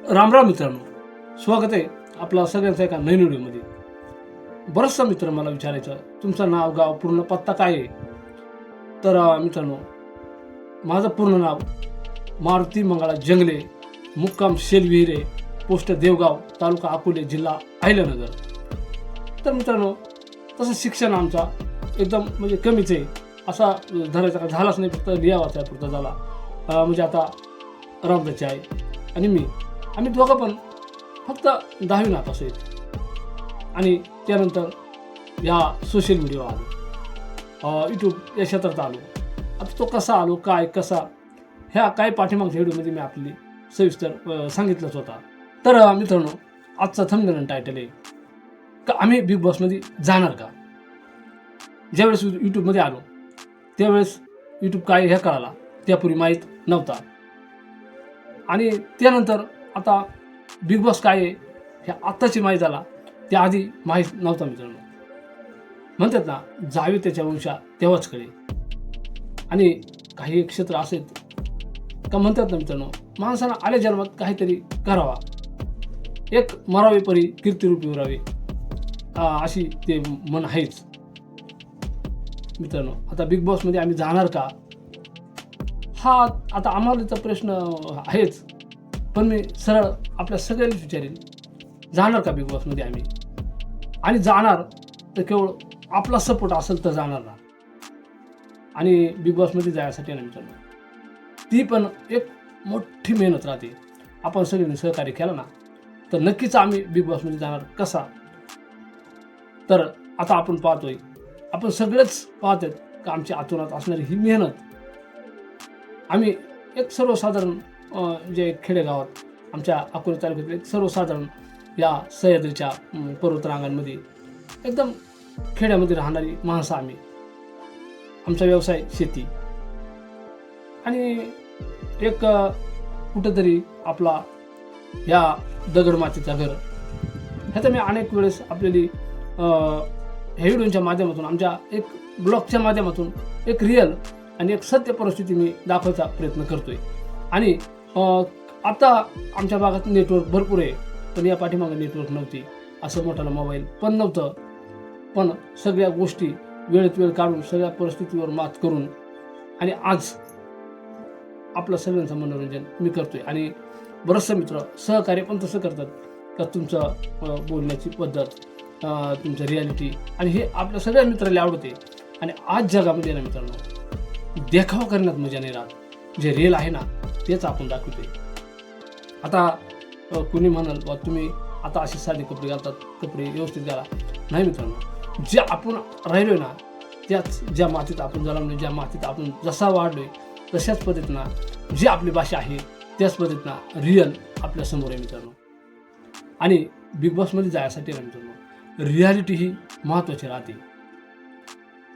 रामराम मित्रांनो, स्वागत आहे आपला सगळ्यांचा एका नवीन व्हिडिओमध्ये. बरंचसा मित्र मला विचारायचं, तुमचं नाव गाव पूर्ण पत्ता काय आहे. तर मित्रांनो, माझं पूर्ण नाव मारुती मंगळा जंगले, मुक्काम शेलविहिरे, पोस्ट देवगाव, तालुका अकोले, जिल्हा अहिल्यानगर. तर मित्रांनो, तसं शिक्षण आमचा एकदम म्हणजे कमीच आहे, असा धरायचा का झालाच नाही, फक्त लिहावाचा पुरता झाला. म्हणजे आता रामदाची आहे आणि मी, आम्ही दोघं पण फक्त 10वी नापास आहेत. आणि त्यानंतर या सोशल मीडियावर आलो, यूट्यूब या क्षेत्रात आलो. आता तो कसा आलो, काय कसा, ह्या काय पाठीमागच्या व्हिडिओमध्ये मी आपली सविस्तर सांगितलंच होता. तर मित्रांनो, आजचा थंबनेल टायटल आहे का आम्ही बिग बॉसमध्ये जाणार का. ज्यावेळेस यूट्यूबमध्ये आलो त्यावेळेस यूट्यूब काय हे कळाला, त्यापूर्वी माहीत नव्हता. आणि त्यानंतर आता बिग बॉस काय आहे हे आत्ताची माहीत झाला, त्याआधी माहीत नव्हता मित्रांनो. म्हणतात ना, जावे त्याच्या वंशा तेव्हाच कळे. आणि काही क्षेत्र असे का म्हणतात ना मित्रांनो, माणसानं आल्या जन्मात काहीतरी करावा, एक मरावे परी कीर्तिरूपी उरावे, अशी ते मन आहेच मित्रांनो. आता बिग बॉसमध्ये आम्ही जाणार का, हा आता आम्हाला प्रश्न आहेच, पण मी सरळ आपल्या सगळ्यांनीच विचारेल, जाणार का बिग बॉसमध्ये आम्ही. आणि जाणार तर केवळ आपला सपोर्ट असेल तर जाणार ना. आणि बिग बॉसमध्ये जाण्यासाठी ना मित्रांनो, ती पण एक मोठी मेहनत राहते. आपण सगळ्यांनी सहकार्य केलं ना तर नक्कीच आम्ही बिग बॉसमध्ये जाणार. कसा, तर आता आपण पाहतोय, आपण सगळेच पाहत आहेत का आमच्या आतोनात असणारी ही मेहनत. आम्ही एक सर्वसाधारण जे खेडेगावात आमच्या अकोला तालुक्यातील एक सर्वसाधारण या सह्याद्रीच्या पर्वतरांगांमध्ये एकदम खेड्यामध्ये राहणारी माणसं आम्ही. आमचा व्यवसाय शेती आणि एक कुठंतरी आपला या दगडमातीचा घर. ह्याचा मी अनेक वेळेस आपल्याली ह्या व्हिडिओच्या माध्यमातून, आमच्या एक ब्लॉगच्या माध्यमातून एक रिअल आणि एक सत्य परिस्थिती मी दाखवायचा प्रयत्न करतोय. आणि आता आमच्या भागात नेटवर्क भरपूर आहे, पण या पाठीमागे नेटवर्क नव्हती, असं मोठाला मोबाईल पण नव्हतं. पण सगळ्या गोष्टी वेळेत वेळ काढून सगळ्या परिस्थितीवर मात करून आणि आज आपलं सगळ्यांचं मनोरंजन मी करतोय. आणि बरंचसं मित्र सहकार्य पण तसं करतात का तुमचं बोलण्याची पद्धत, तुमचं रियालिटी, आणि हे आपल्या सगळ्या मित्राला आवडते. आणि आज जगामध्ये ना मित्रांनो, देखावा करण्यात मजा नाही राहत, जे रिअल आहे ना तेच आपण दाखवतोय. आता कुणी म्हणाल बा तुम्ही आता असे साधे कपडे घालतात, कपडे व्यवस्थित घाला. नाही मित्रांनो, जे आपण राहिलोय ना, त्याच ज्या मातीत आपण जन्मलोय, ज्या मातीत आपण जसा वाढलोय तशाच पद्धतीनं जी आपली भाषा आहे त्याच पद्धतीनं रिअल आपल्या समोर आहे मित्रांनो. आणि बिग बॉसमध्ये जाण्यासाठी ना मित्रांनो, रियालिटी ही महत्त्वाची राहते.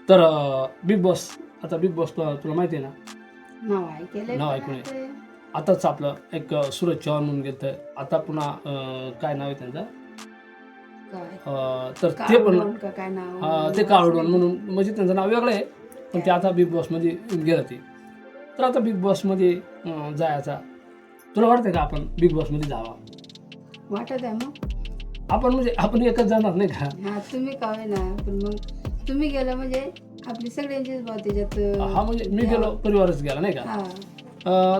तर बिग बॉस, आता बिग बॉस तुला माहिती आहे ना, नाव ऐकून आहे. आताच आपलं एक सूरज चव्हाण म्हणून गेलं, आता पुन्हा काय नाव आहे त्यांचं, तर ते पण ते काळूडवन म्हणून, म्हणजे त्यांचं नाव वेगळं आहे, पण ते आता बिग बॉसमध्ये गेलं ते. तर आता बिग बॉसमध्ये जायचा तुला वाटतं का आपण बिग बॉसमध्ये जावा. वाटत आहे मग आपण म्हणजे आपण एकच जाणार नाही का. हा तुम्ही काय ना, पण मग तुम्ही गेला म्हणजे आपली सगळ्यांचीच बात त्याच्यात. हा म्हणजे मी गेलो, परिवारच गेला नाही का.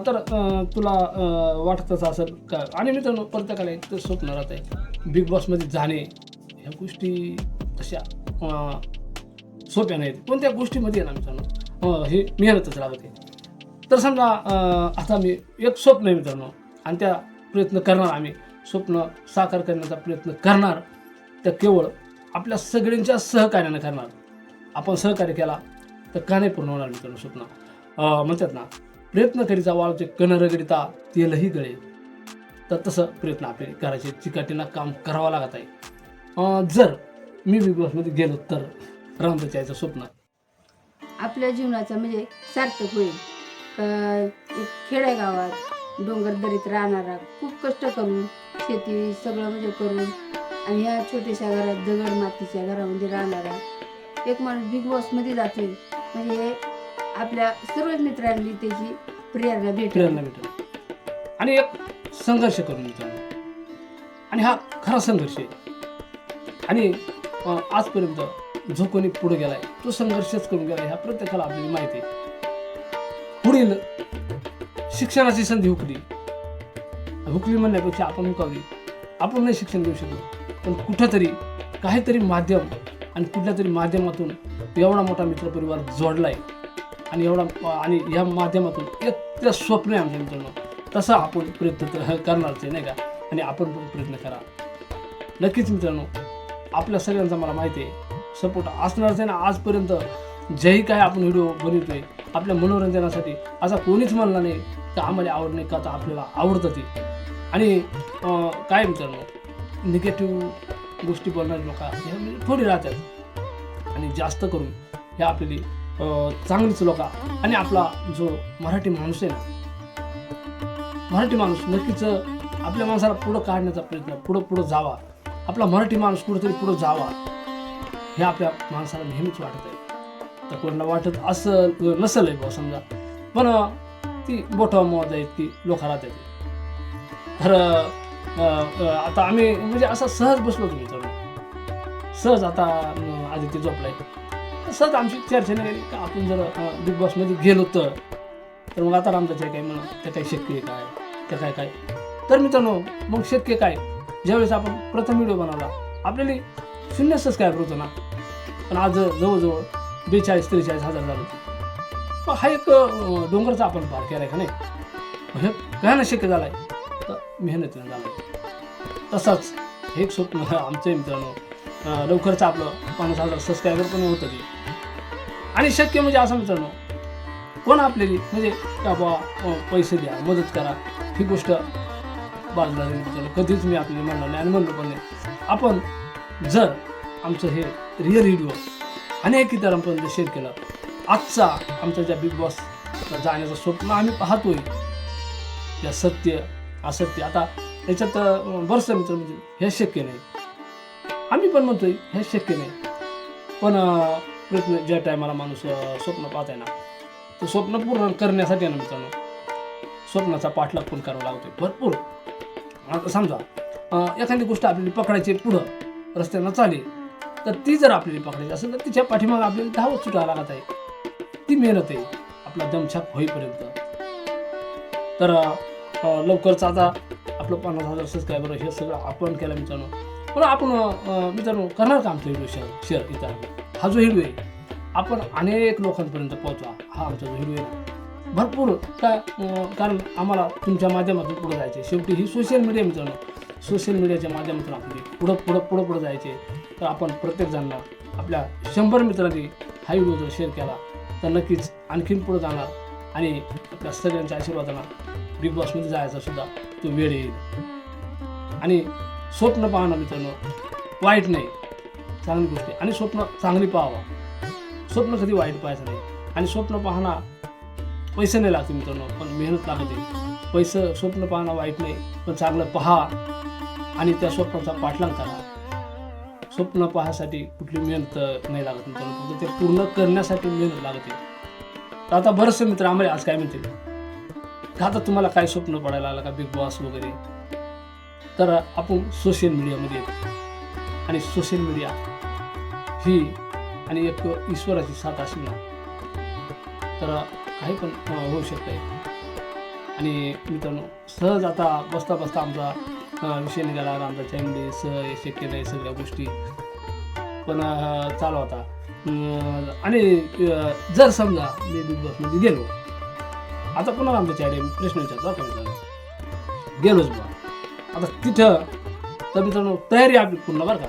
तर तुला वाटतच असेल का. आणि मित्रांनो, प्रत्येकाला एक तर स्वप्न राहत आहे बिग बॉसमध्ये जाणे. ह्या गोष्टी तशा सोप्या नाहीत, पण त्या गोष्टीमध्ये आहे ना मित्रांनो, हे मेहनतच लागते. तर समजा आता मी एक स्वप्न आहे मित्रांनो, आणि त्या प्रयत्न करणार, आम्ही स्वप्न साकार करण्याचा प्रयत्न करणार, तर केवळ आपल्या सगळ्यांच्या सहकार्यानं करणार. आपण सहकार्य केला तर का नाही पूर्ण होणार मित्रांनो स्वप्न. म्हणतात ना, प्रयत्न करीता वाळूचे कण रगडिता तेलही गळे. तर तसं प्रयत्न आपले करायचे, चिकाटीनं काम करावं लागत आहे. जर मी बिग बॉसमध्ये गेलो तर रामदाच्या आईचं स्वप्न आपल्या जीवनाचं म्हणजे सार्थक होईल. एक खेडेगावात डोंगर दरीत राहणारा, खूप कष्ट करून शेती सगळं म्हणजे करून, आणि ह्या छोट्याशा घरात दगड मातीच्या घरामध्ये राहणारा एक माणूस बिग बॉसमध्ये जातोय, म्हणजे आपल्या सर्वच मित्रांनी त्याची प्रेरणा भेटेल. आणि एक संघर्ष करून मित्रांनो, आणि हा खरा संघर्ष आहे. आणि आजपर्यंत जो कोणी पुढे गेलाय तो संघर्षच करून गेलाय, ह्या प्रत्येकाला आपल्याला माहिती आहे. पुढील शिक्षणाची संधी हुकली म्हणण्यापेक्षा आपण हुकावली. आपण नाही शिक्षण घेऊ शकलो, पण कुठंतरी काहीतरी माध्यम आणि कुठल्या तरी माध्यमातून एवढा मोठा मित्रपरिवार जोडलाय, आणि या माध्यमातून एक स्वप्न आहे आमच्या मित्रांनो. तसं आपण प्रयत्न करणारच आहे, नाही का? आणि आपण पण प्रयत्न करा नक्कीच मित्रांनो. आपल्या सगळ्यांचा मला माहिती आहे सपोर्ट असणारच आहे ना. आजपर्यंत जेही काय आपण व्हिडिओ बनवतोय आपल्या मनोरंजनासाठी, असा कोणीच म्हणला नाही की आम्हाला आवड नाही का, तर आपल्याला आवडतं ती. आणि काय मित्रांनो, निगेटिव्ह गोष्टी बोलणारे लोक ह्या म्हणजे थोडी राहतात, आणि जास्त करून हे आपली चांगलीच लोक. आणि आपला जो मराठी माणूस आहे ना, मराठी माणूस नक्कीच आपल्या माणसाला पुढं काढण्याचा प्रयत्न, पुढं जावा, आपला मराठी माणूस कुठेतरी पुढं जावा, हे आपल्या माणसाला नेहमीच वाटत आहे. तर कोणाला वाटत असं नसेल आहे समजा, पण ती बोटावर मोज आहेत की लोक राहतात. तर आता आम्ही म्हणजे असं सहज बसलो होतो मित्रांनो, सहज आता आदित्य झोपलाय, सहज आमची चर्चा नाही गेली का आपण जर बिग बॉसमध्ये गेलो तर मग आता रामदाचे काय म्हणा त्या काय शक्य आहे काय, त्या काय. तर मित्रांनो मग शक्य काय, ज्यावेळेस आपण प्रथम व्हिडिओ बनवला आपल्याला 0 सबस्क्रायबर होतं ना, पण आज जवळजवळ 42-43 हजार झाले होते. मग हा एक डोंगरचा आपण पार केलाय का नाही, हे काय शक्य झालाय तर मेहनतीनं झालं. तसंच हे एक स्वप्न आमचं मित्रांनो, लवकरच आपलं 50,000 सबस्क्रायबर पण होतं ते. आणि शक्य म्हणजे असं मित्रांनो, कोण आपल्याला म्हणजे का बाबा पैसे द्या, मदत करा, ही गोष्ट बाजूला मित्रांनो कधीच मी आपल्याला म्हणणार नाही आणि म्हणलो पण नाही. आपण जर आमचं हे रिअल व्हिडिओ अनेक इतरांपर्यंत शेअर केलं, आजचा आमचं ज्या बिग बॉस जाण्याचं स्वप्न आम्ही पाहतोय, या सत्य असत्य आता याच्यात बरंच मित्र म्हणजे हे शक्य नाही, आम्ही पण म्हणतोय हे शक्य नाही, पण प्रयत्न ज्या टायमाला माणूस स्वप्न पाहत आहे ना, ते स्वप्न पूर्ण करण्यासाठी ना मित्रांनो स्वप्नाचा पाठलाग पण करावा लागतोय भरपूर. आता समजा एखादी गोष्ट आपल्याला पकडायची पुढं रस्त्यानं चालेल, तर ती जर आपल्याला पकडायची असेल तर तिच्या पाठीमागे आपल्याला धावत सुटावं लागत आहे. ती मेहनत आहे आपला दमछाक होईपर्यंत. तर लवकरच आता आपलं 50,000 सबस्क्रायबर हे सगळं आपण केलं मित्रांनो. पण आपण मित्रांनो करणार का आमचा व्हिडिओ शेअर इथं? हा जो व्हिडिओ आहे आपण अनेक लोकांपर्यंत पोहोचवा, हा आमचा जो व्हिडिओ आहे भरपूर काय, कारण आम्हाला तुमच्या माध्यमातून पुढे जायचे. शेवटी ही सोशल मीडिया मित्रांनो, सोशल मीडियाच्या माध्यमातून आपली पुढं जायचे. तर आपण प्रत्येकजणांना आपल्या 100 मित्रांनी हा व्हिडिओ जर शेअर केला तर नक्कीच आणखीन पुढे जाणार, आणि आपल्या सगळ्यांच्या आशीर्वादानं बिग बॉसमध्ये जायचा सुद्धा तो वेळ येईल. आणि स्वप्न पाहणं मित्रांनो वाईट नाही, चांगली गोष्ट आहे. आणि स्वप्न चांगली पाहावा, स्वप्न कधी वाईट पाहायचं नाही. आणि स्वप्न पाहणं पैसे नाही लागते मित्रांनो, पण मेहनत लागते. स्वप्न पाहणं वाईट नाही, पण चांगलं पहा आणि त्या स्वप्नाचा पाठलाग करा. स्वप्न पाहण्यासाठी कुठली मेहनत नाही लागत मित्रांनो, फक्त ते पूर्ण करण्यासाठी मेहनत लागते. तर आता बरेचसे मित्र आम्हाला आज काय म्हणतील का, आता तुम्हाला काय स्वप्न पडायला आलं का बिग बॉस वगैरे, तर आपण सोशल मीडियामध्ये येतो, आणि सोशल मीडिया ही आणि एक ईश्वराची साथ असली ना तर काही पण होऊ शकते. आणि मित्रांनो सहज आता बसता आमचा विषय निघाला आमचा चॅनल शक्य नाही सगळ्या गोष्टी पण चालू होता. आणि जर समजा मी बिग बॉसमध्ये गेलो, आता पुन्हा आमच्या चॅनल प्रश्न विचारतो गेलोच बा आता तिथं, तर मित्रांनो तयारी आपली पूर्ण बरं का.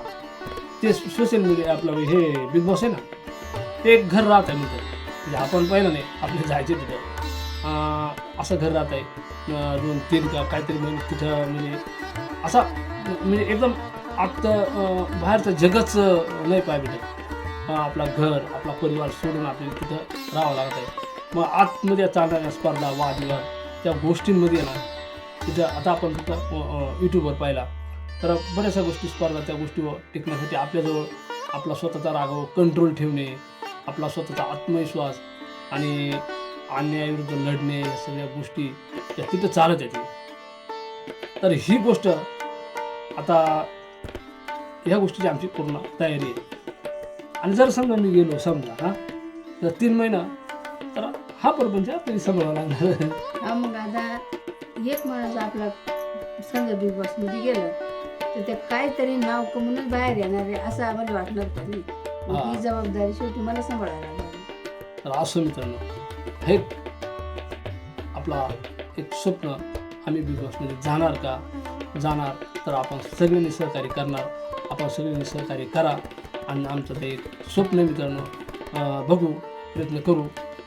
ते सोशल मीडिया आपलं हे बिग बॉस आहे ना, ते एक घर राहत आहे मित्र, म्हणजे आपण पाहिलं नाही आपले जायचे तिथं असं घर राहत आहे 2-3 का काहीतरी म्हणजे तिथं म्हणजे असा म्हणजे एकदम आत बाहेरचं जगच नाही पाय भेटत. आपला घर आपला परिवार सोडून आपल्याला तिथं राहावं लागत आहे. मग आतमध्ये चालणाऱ्या स्पर्धा वादविवाद त्या गोष्टींमध्ये ना तिथं आता आपण तिथं यूट्यूबवर पाहिला तर बऱ्याचशा गोष्टी स्पर्धा त्या गोष्टीवर टिकण्यासाठी आपल्याजवळ आपला स्वतःचा रागावर कंट्रोल ठेवणे, आपला स्वतःचा आत्मविश्वास आणि अन्यायाविरुद्ध लढणे, या सगळ्या गोष्टी त्या तिथं चालत येते. तर ही गोष्ट आता ह्या गोष्टीची आमची पूर्ण तयारी आहे. आणि जर समजा मी गेलो समजा तर 3 महिना तर हा प्रपंच आपल्याला सांभाळावा लागणार. हा मग आता एक माणूस आपला समजा बिग बॉस मध्ये गेलं तर ते काहीतरी नाव कमवूनच बाहेर येणार आहे असं आम्हाला वाटणार तरी ही जबाबदारी शेवटी मला सांभाळायला लागणार. तर असं मित्रांनो हे आपला एक स्वप्न, आम्ही बिग बॉसमध्ये जाणार का, जाणार तर आपण सगळ्यांनी सहकार्य करणार, आपण सगळ्यांनी सहकार्य करा. आणि आमचं ते एक स्वप्न मित्रांनो बघू, प्रयत्न करू.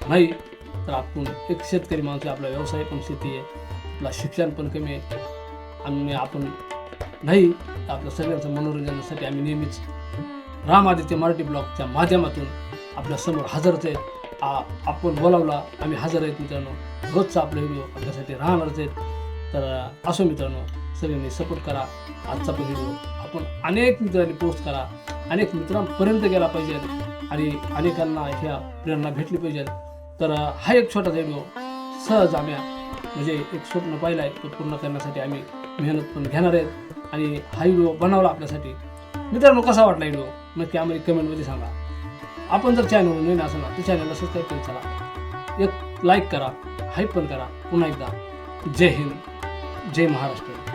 नाही तर आपण एक शेतकरी माणूस आहे, आपला व्यवसाय पण शेती आहे, आपला शिक्षण पण कमी आहे. आणि आपण नाही तर आपल्या सगळ्यांचं मनोरंजनासाठी आम्ही नेहमीच रामआदित्य मराठी ब्लॉगच्या माध्यमातून आपल्या समोर हजरच आहेत. आपण बोलावला आम्ही हजर आहेत मित्रांनो. रोजचा आपला व्हिडिओ आपल्यासाठी राहणारच आहेत. तर असो मित्रांनो, सगळ्यांनी सपोर्ट करा. आजचा पण व्हिडिओ आपण अनेक मित्रांनी पोस्ट करा, अनेक मित्रांपर्यंत गेला पाहिजे आणि अनेकांना ह्या प्रेरणा भेटली पाहिजे. तर हा एक छोटा व्हिडिओ सहज आम्ही म्हणजे एक स्वप्न पाहिलं आहे, तो पूर्ण करण्यासाठी आम्ही मेहनत पण घेणार आहेत. आणि हा व्हिडिओ बनवला आपल्यासाठी. मित्रांनो कसा वाटला व्हिडिओ नक्की आम्हाला कमेंटमध्ये सांगा. आपण जर चॅनल नवीन असेल ना तर चॅनलला सबस्क्राईब करून चला, एक लाईक करा, हाईप पण करा. पुन्हा एकदा जय हिंद, जय महाराष्ट्र.